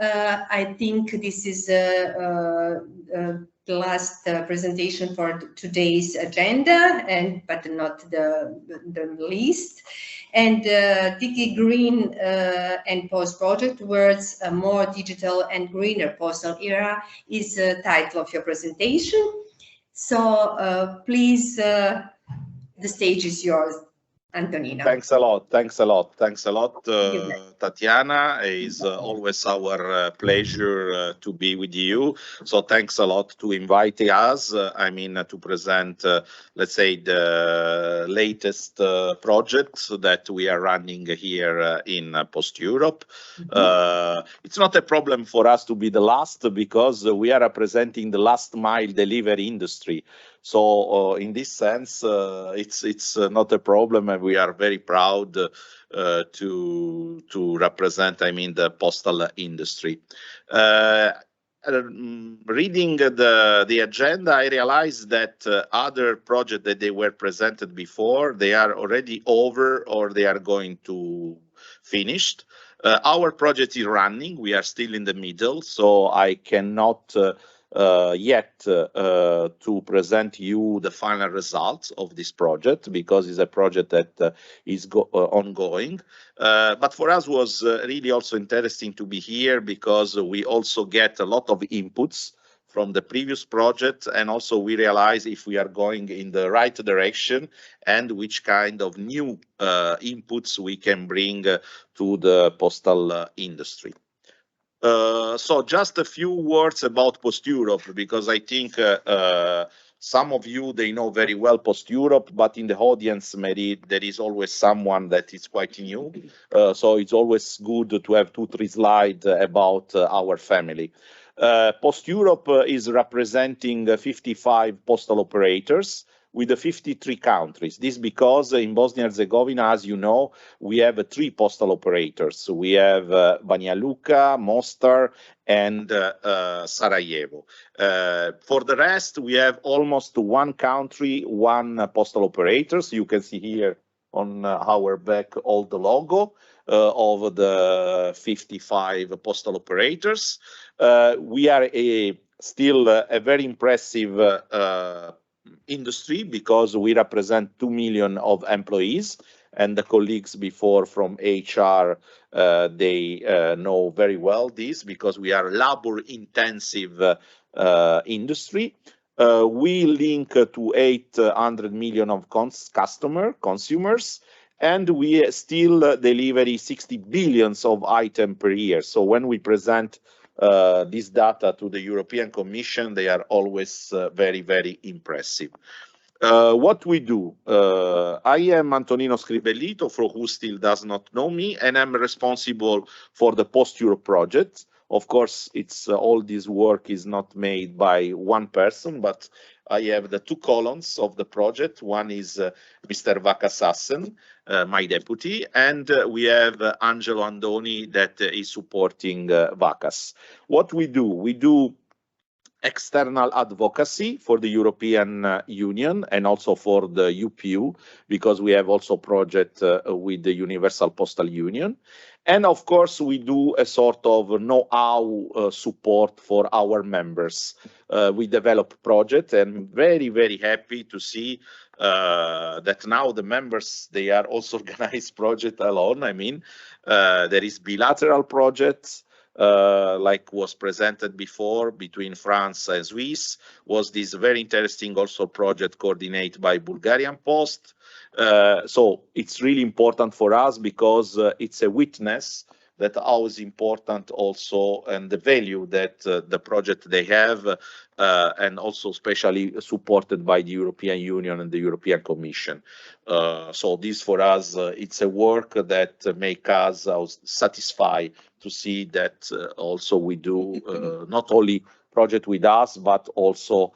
I think this is the last presentation for today's agenda, but not the least. And DigiGreen and Post Project towards a more digital and greener postal era is the title of your presentation. So please, the stage is yours, Antonino. Thanks a lot. Thanks a lot. Thanks a lot, Tatiana. It's always our pleasure to be with you. So thanks a lot to inviting us. To present, let's say, the latest projects that we are running here in PostEurop. It's not a problem for us to be the last because we are representing the last mile delivery industry. So in this sense, it's not a problem, and we are very proud to represent, the postal industry. Reading the agenda, I realized that other projects that they were presented before, they are already over or they are going to finished. Our project is running. We are still in the middle, so I cannot yet to present you the final results of this project because it's a project that is ongoing. But for us was really also interesting to be here because we also get a lot of inputs from the previous project, and also we realize if we are going in the right direction and which kind of new inputs we can bring to the postal industry. So just a few words about PostEurop, because I think some of you, they know very well PostEurop, but in the audience, maybe there is always someone that is quite new. So it's always good to have 2-3 slides about our family. PostEurop is representing 55 postal operators with the 53 countries. This because in Bosnia and Herzegovina, as you know, we have 3 postal operators. We have Banja Luka, Mostar, and Sarajevo. For the rest, we have almost 1 country, 1 postal operator. So you can see here on our back all the logo of the 55 postal operators. We are still a very impressive industry because we represent 2 million of employees, and the colleagues before from HR, they know very well this because we are labor-intensive industry. We link to 800 million of consumers, and we still deliver 60 billions of items per year. So when we present this data to the European Commission, they are always very, very impressive. What we do, I am Antonino Scribellito, for who still does not know me, and I'm responsible for the PostEurop project. Of course, it's all this work is not made by one person, but I have the 2 columns of the project. One is Mr. Vakasassen, my deputy, and we have Angelo Andoni that is supporting Vakas. What we do external advocacy for the European Union and also for the UPU, because we have also project with the Universal Postal Union. And of course, we do a sort of know-how support for our members. We develop projects, and very, very happy to see that now the members, they are also organized project alone. There is bilateral projects, like was presented before between France and Swiss, was this very interesting also project coordinated by Bulgarian Post. So it's really important for us because it's a witness that how is important also and the value that the project they have and also especially supported by the European Union and the European Commission. So this for us, it's a work that make us satisfied to see that also we do not only project with us, but also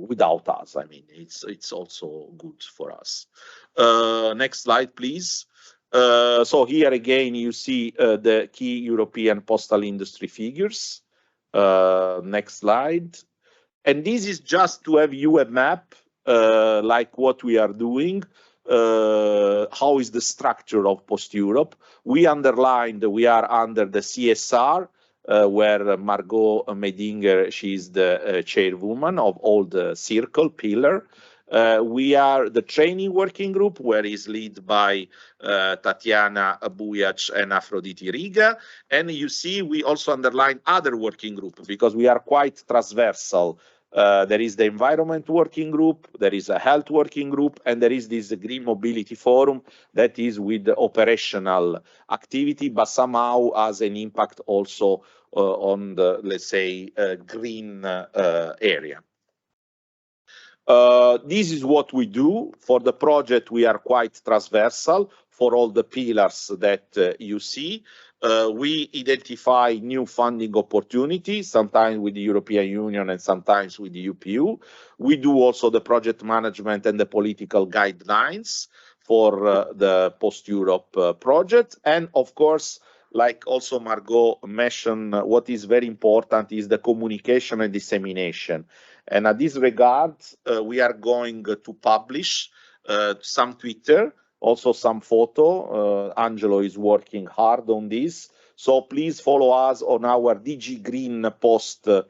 without us. It's also good for us. Next slide, please. So here again, you see the key European postal industry figures. Next slide. And this is just to have you a map like what we are doing. how is the structure of PostEurop. We underlined we are under the CSR, where Margot Medinger, she's the chairwoman of all the circle pillar. We are the training working group, where is led by Tatiana Bujac and Aphrodite Riga. And you see, we also underline other working group because we are quite transversal. There is the environment working group, there is a health working group, and there is this green mobility forum that is with the operational activity, but somehow has an impact also on the, let's say, green area. This is what we do. For the project, we are quite transversal for all the pillars that you see. We identify new funding opportunities, sometimes with the European Union and sometimes with the UPU. We do also the project management and the political guidelines for the PostEurop project. And of course, like also Margot mentioned, what is very important is the communication and dissemination. And at this regard, we are going to publish some Twitter, also some photo. Angelo is working hard on this. So please follow us on our DigiGreeNPost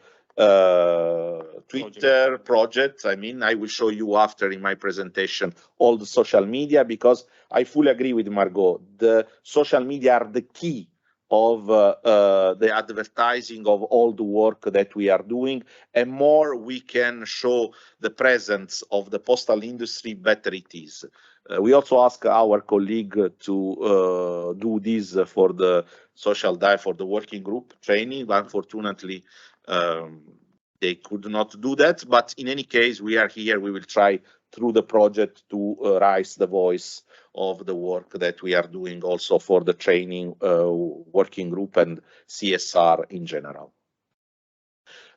Twitter project. I mean, I will show you after in my presentation all the social media, because I fully agree with Margot. The social media are the key of the advertising of all the work that we are doing, and more we can show the presence of the postal industry, better it is. We also ask our colleague to do this for the social dive, for the working group training, but unfortunately they could not do that. But in any case, we are here. We will try through the project to raise the voice of the work that we are doing also for the training working group and CSR in general.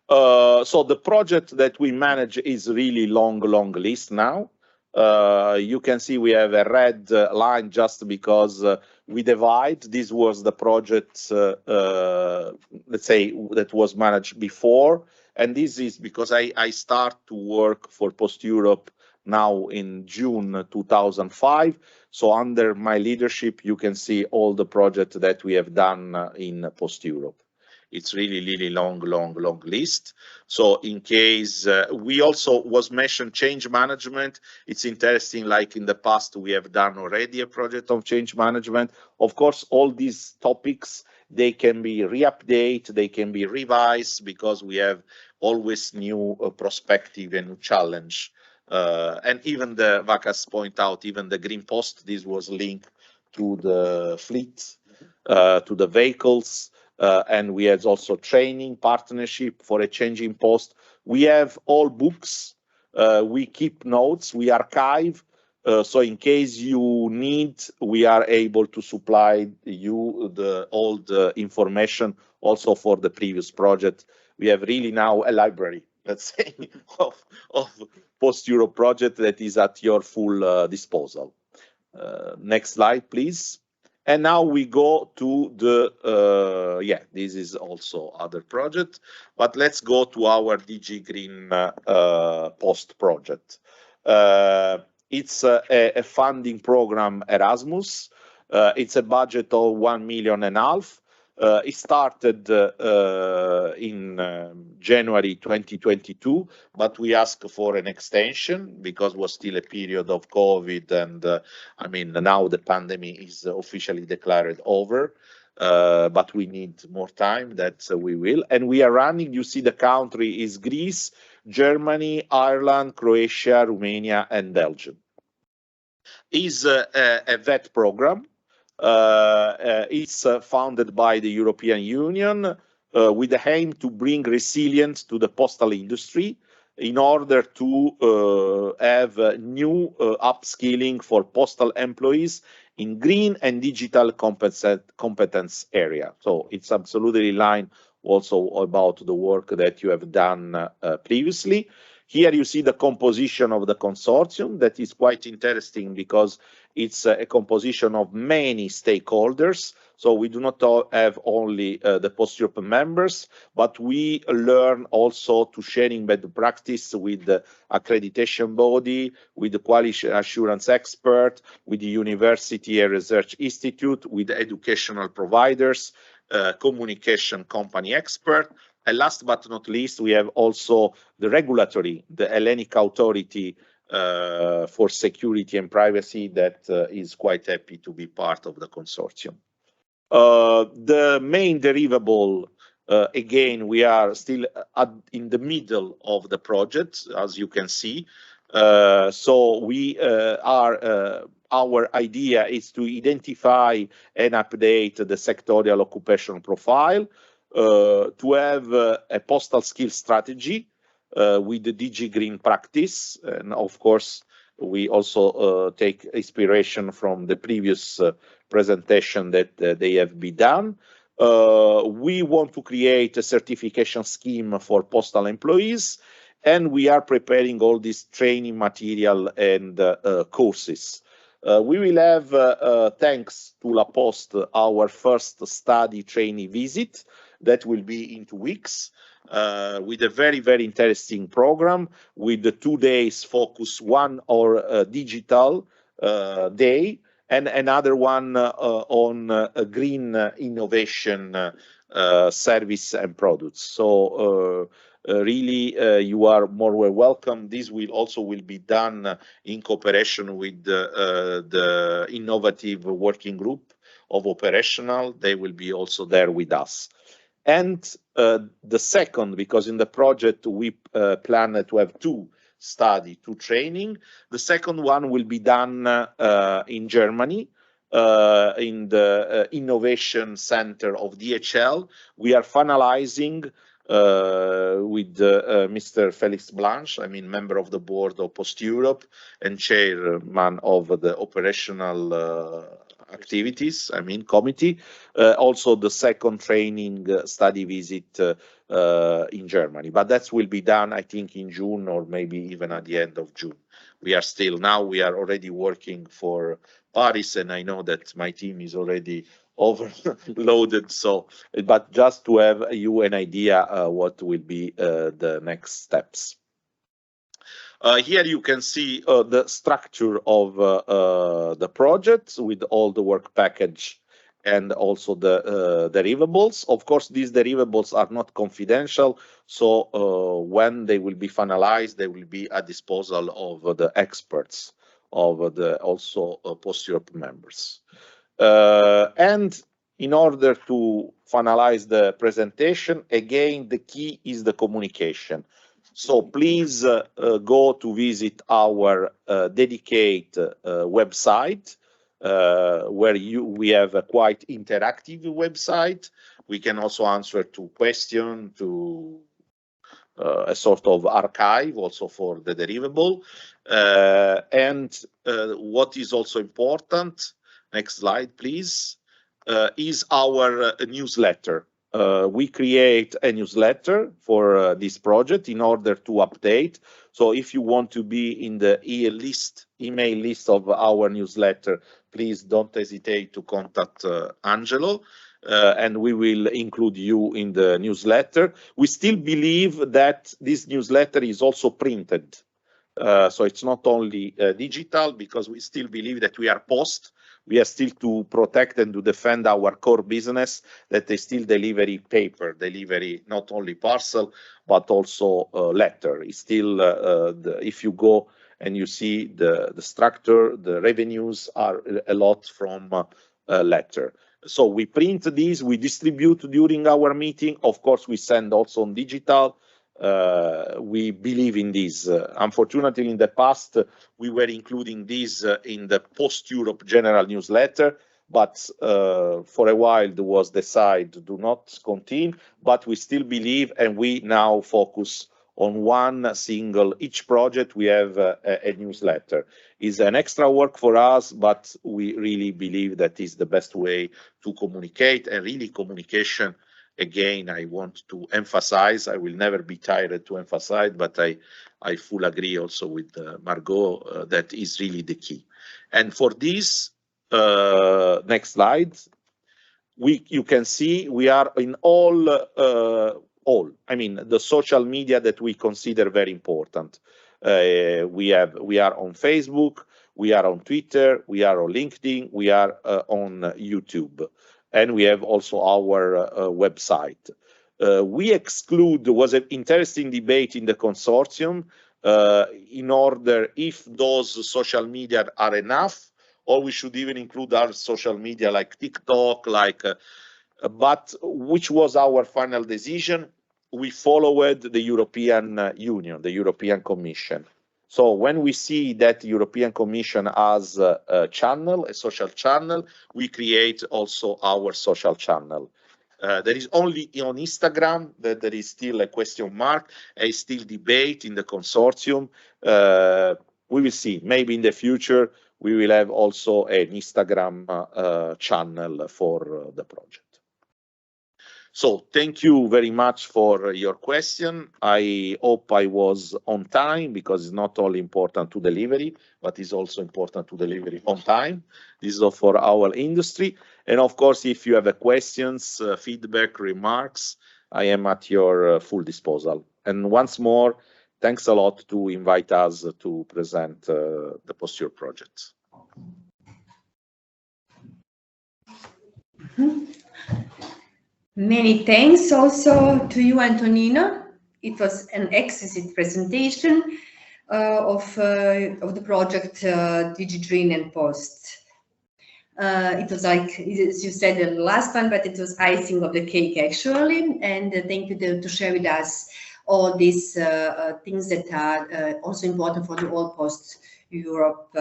So the project that we manage is really long list now. You can see we have a red line just because we divide. This was the project, let's say, that was managed before. And this is because I start to work for PostEurop now in June 2005. So under my leadership, you can see all the projects that we have done in PostEurop. It's really long list. So in case we also was mentioned change management, it's interesting, like in the past, we have done already a project of change management. Of course, all these topics, they can be re-updated, they can be revised, because we have always new perspective and new challenge. And even the Vakas point out, even the Green Post, this was linked to the fleet, to the vehicles, and we had also training partnership for a changing post. We have all books, we keep notes, we archive, so in case you need, we are able to supply you all the information also for the previous project. We have really now a library, let's say, of PostEurop project that is at your full disposal. Next slide, please. And now we go to the, yeah, this is also other project, but let's go to our DigiGreeNPost project. It's a funding program Erasmus. It's a budget of 1.5 million. It started in January 2022, but we asked for an extension because it was still a period of COVID, and I mean, now the pandemic is officially declared over, but we need more time. That we will. And we are running, you see the country is Greece, Germany, Ireland, Croatia, Romania, and Belgium. Is a VET program. It's funded by the European Union with the aim to bring resilience to the postal industry in order to have new upskilling for postal employees in green and digital competence area. So it's absolutely in line also about the work that you have done previously. Here you see the composition of the consortium. That is quite interesting because it's a composition of many stakeholders. So we do not have only the PostEurop members, but we learn also to sharing best practice with the accreditation body, with the quality assurance expert, with the university and research institute, with the educational providers, communication company expert. And last but not least, we have also the regulatory, the Hellenic authority for security and privacy that is quite happy to be part of the consortium. The main deliverable, again, we are still in the middle of the project, as you can see. So we our idea is to identify and update the sectorial occupational profile, to have a postal skill strategy with the DigiGreen practice. And of course, we also take inspiration from the previous presentation that they have been done. We want to create a certification scheme for postal employees, and we are preparing all this training material and courses. We will have, thanks to La Poste, our first study trainee visit that will be in 2 weeks, with a very, very interesting program with the 2 days focus, one or digital day, and another one on green innovation service and products. So really, you are more welcome. This will also be done in cooperation with the innovative working group of operational. They will be also there with us. And the second, because in the project we plan to have 2 study, 2 training. The second one will be done in Germany, in the innovation center of DHL. We are finalizing with Mr. Felix Blanche, I mean, member of the board of PostEurop and chairman of the operational activities, I mean, committee. Also the second training study visit in Germany, but that will be done, I think, in June or maybe even at the end of June. We are still now, we are already working for Paris, and I know that my team is already overloaded. So, but just to have you an idea what will be the next steps. Here you can see the structure of the project with all the work package and also the deliverables. Of course, these deliverables are not confidential, so when they will be finalized, they will be at disposal of the experts of the also PostEurop members. And in order to finalize the presentation, again, the key is the communication. So please go to visit our dedicated website, where we have a quite interactive website. We can also answer to questions, to a sort of archive also for the deliverable. And what is also important, next slide, please, is our newsletter. We create a newsletter for this project in order to update. So if you want to be in the email list of our newsletter, please don't hesitate to contact Angelo, and we will include you in the newsletter. We still believe that this newsletter is also printed. So it's not only digital, because we still believe that we are Post. We are still to protect and to defend our core business, that they still delivery paper, delivery not only parcel, but also letter. It's still, if you go and you see the structure, the revenues are a lot from letter. So we print these, we distribute during our meeting. Of course, we send also on digital. We believe in this. Unfortunately, in the past, we were including this in the PostEurop general newsletter, but for a while there was decided to do not continue, but we still believe, and we now focus on one single, each project we have a newsletter. It's an extra work for us, but we really believe that is the best way to communicate, and really communication. Again, I want to emphasize, I will never be tired to emphasize, but I fully agree also with Margot, that is really the key. And for this, next slide, you can see we are in all, I mean, the social media that we consider very important. We are on Facebook, we are on Twitter, we are on LinkedIn, we are on YouTube, and we have also our website. We exclude, was an interesting debate in the consortium, in order if those social media are enough, or we should even include our social media like TikTok, like, but which was our final decision? We followed the European Union, the European Commission. So when we see that the European Commission has a channel, a social channel, we create also our social channel. There is only on Instagram that there is still a question mark, a still debate in the consortium. We will see. Maybe in the future we will have also an Instagram channel for the project. So thank you very much for your question. I hope I was on time, because it's not only important to delivery, but it's also important to delivery on time. This is for our industry. And of course, if you have questions, feedback, remarks, I am at your full disposal. And once more, thanks a lot to invite us to present the PostEurop project. Many thanks also to you, Antonino. It was an exquisite presentation of the project DigiGreeNPost. It was like, as you said, the last one, but it was icing of the cake actually. And thank you to share with us all these things that are also important for the all PostEurop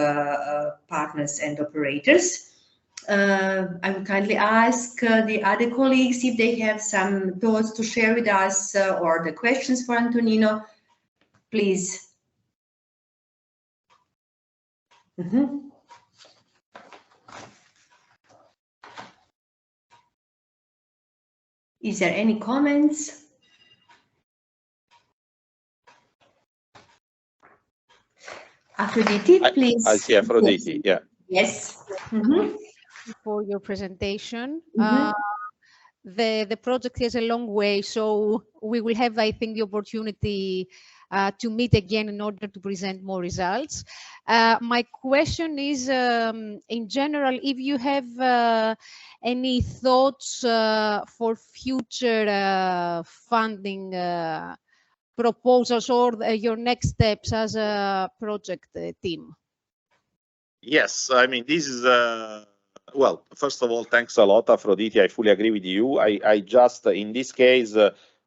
partners and operators. I would kindly ask the other colleagues if they have some thoughts to share with us or the questions for Antonino, please. Is there any comments? Aphrodite, please. I see Aphrodite, yeah. Yes. For your presentation. The project has a long way, so we will have, I think, the opportunity to meet again in order to present more results. My question is, in general, if you have any thoughts for future funding proposals or your next steps as a project team. Yes, I mean, this is well, first of all, thanks a lot, Aphrodite. I fully agree with you. I just, in this case,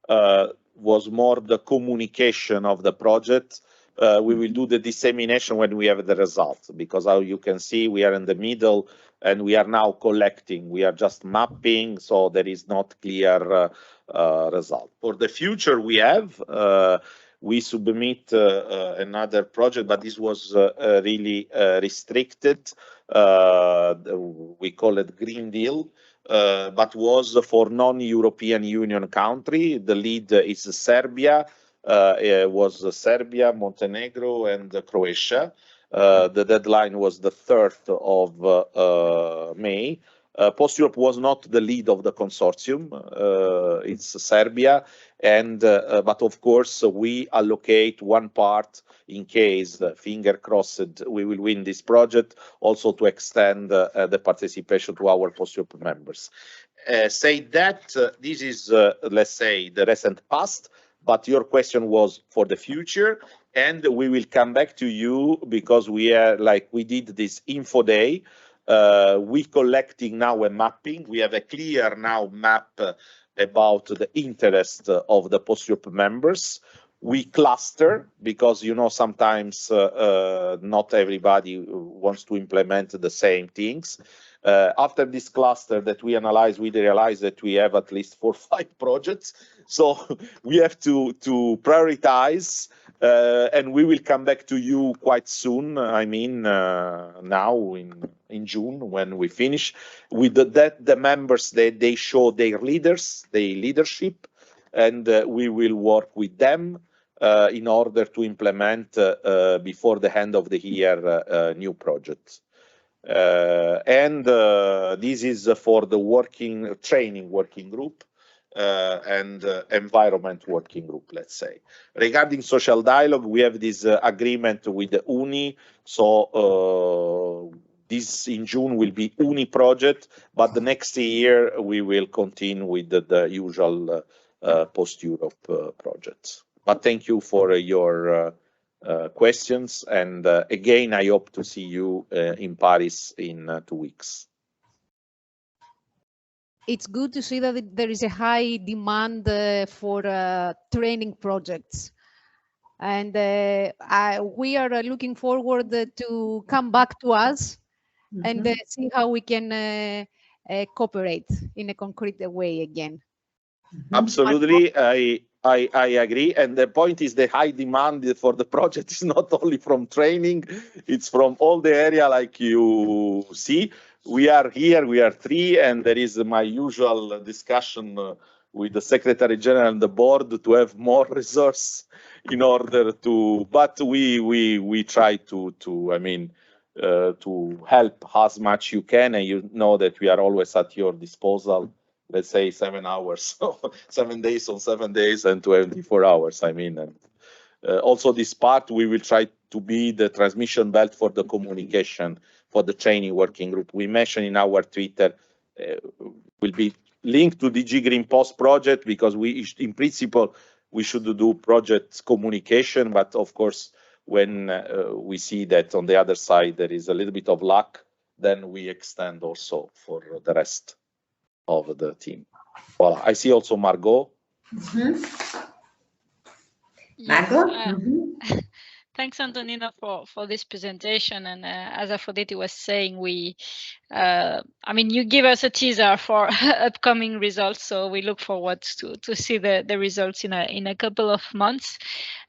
was more the communication of the project. We will do the dissemination when we have the results, because how you can see, we are in the middle and we are now collecting. We are just mapping, so there is not clear result. For the future, we submit another project, but this was really restricted. We call it Green Deal, but was for non-European Union country. The lead is Serbia. It was Serbia, Montenegro, and Croatia. The deadline was the 3rd of May. PostEurop was not the lead of the consortium. It's Serbia, and but of course we allocate one part in case, finger crossed, we will win this project, also to extend the participation to our PostEurop members. Say that this is, let's say, the recent past, but your question was for the future, and we will come back to you because we are, like, we did this info day. We collecting now a mapping. We have a clear now map about the interest of the PostEurop members. We cluster because, you know, sometimes not everybody wants to implement the same things. After this cluster that we analyze, we realize that we have at least 4 or 5 projects. So we have to prioritize, and we will come back to you quite soon. I mean, now in June, when we finish with the members, they show their leadership, and we will work with them in order to implement before the end of the year new projects. And this is for the training working group and environment working group, let's say. Regarding social dialogue, we have this agreement with the UNI. So this in June will be UNI project, but the next year we will continue with the usual PostEurop projects. But thank you for your questions. And again, I hope to see you in Paris in 2 weeks. It's good to see that there is a high demand for training projects. And we are looking forward to come back to us and see how we can cooperate in a concrete way again. Absolutely, I agree. And the point is the high demand for the project is not only from training, it's from all the area like you see. We are here, we are 3, and there is my usual discussion with the Secretary General and the board to have more resource in order to, but we try to I mean, to help as much you can, and you know that we are always at your disposal. Let's say 7 hours, 7 days on 7 days and 24 hours. I mean, and also this part, we will try to be the transmission belt for the communication for the training working group. We mentioned in our Twitter, will be linked to DigiGreeNPost Project because in principle, we should do project communication. But of course, when we see that on the other side, there is a little bit of luck, then we extend also for the rest of the team. Well, I see also Margot. Margot? Thanks, Antonino, for this presentation. And as Aphrodite was saying, I mean, you give us a teaser for upcoming results, so we look forward to see the results in a couple of months.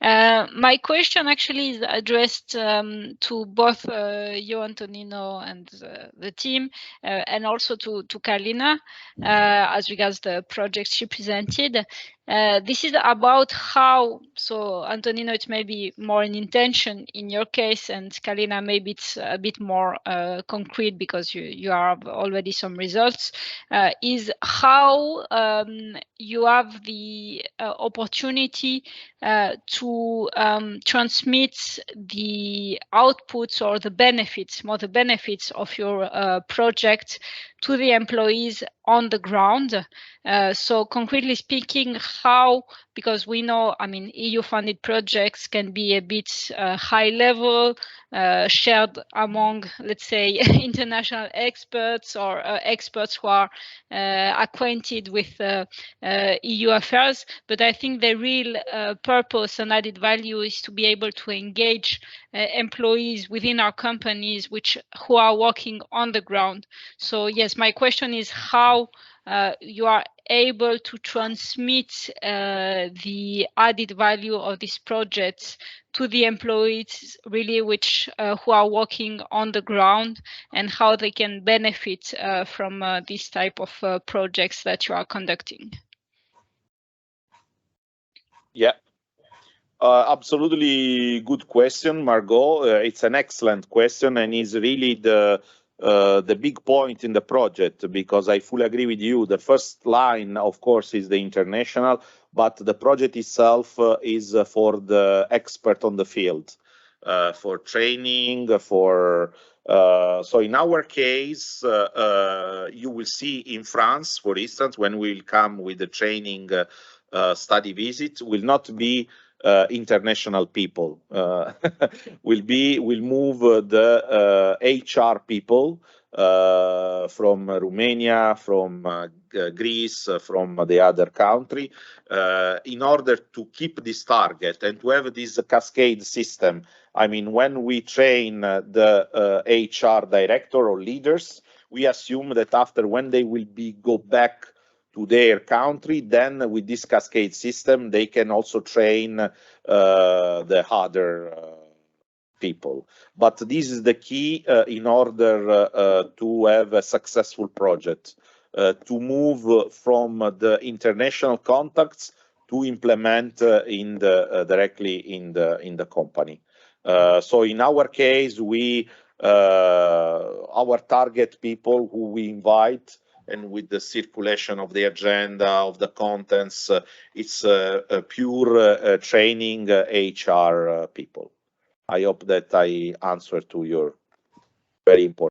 My question actually is addressed to both you, Antonino, and the team, and also to Carlina, as regards the projects she presented. This is about how, so Antonino, it may be more an intention in your case, and Carlina, maybe it's a bit more concrete because you have already some results, is how you have the opportunity to transmit the outputs or the benefits, more the benefits of your project to the employees on the ground. So concretely speaking, how, because we know, I mean, EU-funded projects can be a bit high level, shared among, let's say, international experts or experts who are acquainted with EU affairs. But I think the real purpose and added value is to be able to engage employees within our companies who are working on the ground. So yes, my question is how you are able to transmit the added value of these projects to the employees, really, who are working on the ground, and how they can benefit from this type of projects that you are conducting. Yeah, absolutely good question, Margot. It's an excellent question, and is really the big point in the project, because I fully agree with you. The first line, of course, is the international, but the project itself is for the expert on the field, for training, for so in our case, you will see in France, for instance, when we'll come with the training study visit, will not be international people. We'll move the HR people from Romania, from Greece, from the other country, in order to keep this target and to have this cascade system. I mean, when we train the HR director or leaders, we assume that after, when they will go back to their country, then with this cascade system, they can also train the other people. But this is the key in order to have a successful project, to move from the international contacts to implement directly in the company. So in our case, we our target people who we invite, and with the circulation of the agenda, of the contents, it's a pure training HR people. I hope that I answered to your very important